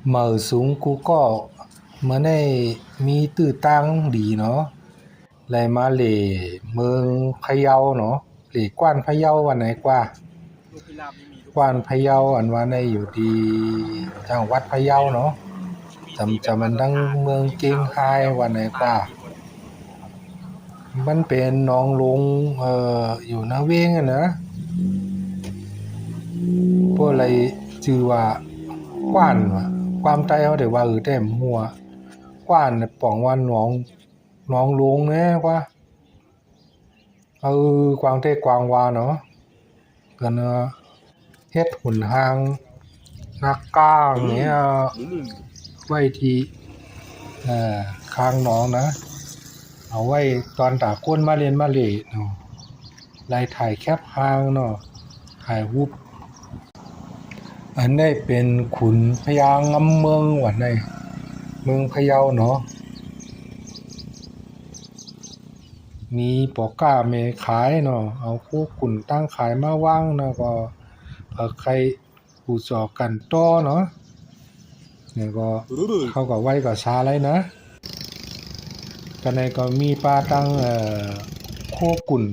เหม่อสูงกูก็เหมือนได้มีตื้อตังดีเนาะเลยมาเหล่เมืองพะเยาเนาะเหล่กว้านพะเยาวันไหนกว่ากว้านพะเยาอันว่าในอยู่ที่จังหวัดพะเยาเนาะจำมันดังเมืองเกียงไฮวันไหนกว่ามันเป็นหนองลงอยู่นาเวงอะนะพวกอะไรชื่อว่ากว้านว่ะความใจเขาแต่ว่าแต่มัวกว้านป่องว่าหนองลงแน่กว่ากวางเทกวางวาเนาะกันเฮ็ดหุ่นหางนักก้างเนี่ยไว้ที่ข้างหนองนะเอาไว้ตอนตาก้นมาเรียนมาเลเนาะไล่ถ่ายแคปหางเนาะถ่ายรูปอันนี้เป็นขุนพญางำเมืองวันในเมืองพะเยาเนาะมีปอก้าเมขายเนาะเอาคู่ขุนตั้งขายมาว่างเนาะก็ใครผู้จอกันต้อเนาะเนี่ยก็เขาก็ไว้ก็ชาเลยนะกันในก็มีปลาตั้งโคกุ่น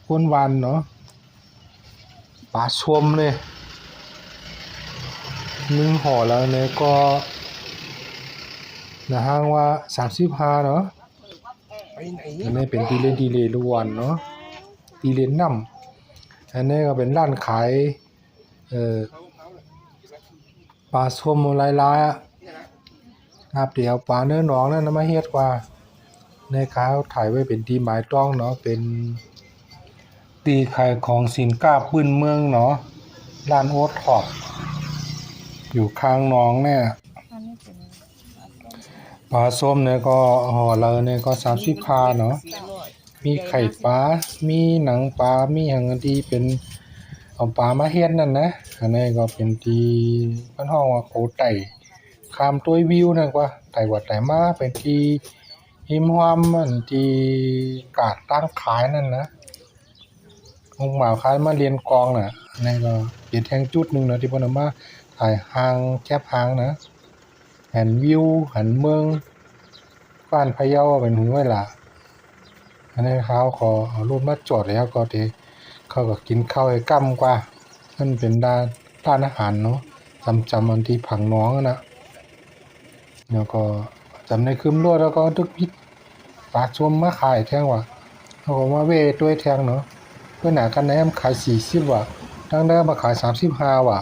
ก้นวันเนาะปลาชมเลยนึ่งห่อแล้วเนี่ยก็นะฮางว่า35เนาะอันนี้เป็นตีเลนล้วนเนาะตีเลนน้ำอันนี้ก็เป็นร้านขายปลาส้มลายๆครับเดี๋ยวปลาเนื้อหนองนั่นมาเฮ็ดกว่าในค้าถ่ายไว้เป็นที่หมายต้องเนาะเป็นตีขายของสินค้าพื้นเมืองเนาะร้านโอ๊ตท็อปอยู่ข้างหนองเนี่ยปลาส้มเนี่ยก็ห่อเลยเนี่ยก็35เนาะมีไข่ปลามีหนังปลามีอย่างที่เป็นเอาปลามาเฮ็ดนั่นนะอันนี้ก็เป็นที่บ้านห้องว่าโคไต่คามตัววิวนั่นกว่าไต่วัดไต่มาเป็นที่หิมความมันที่กาดตั้งขายนั่นนะองค์หมาขายมาเรียนกองน่ะอันนี้ก็เป็นแท่งจุดนึงนะที่เพิ่นเอามาถ่ายหางแคบหางนะเห็นวิวเห็นเมืองบ้านพะเยาเป็นหูไว้ล่ะอันนี้เขาขอเอารถมาจอดแล้วก็ที่เขาก็กินข้าวให้กั้มกว่านั่นเป็นร้านอาหารเนาะจำอันที่ผังน้องนะแล้วก็จำในคืมรวดแล้วก็ตึกพิษปากชมมาขายแท่งว่ะเขาก็มาเว้ด้วยแท่งเนาะเพื่อนหนากันแนมขาย40ว่ะตั้งแต่มาขาย35ว่ะ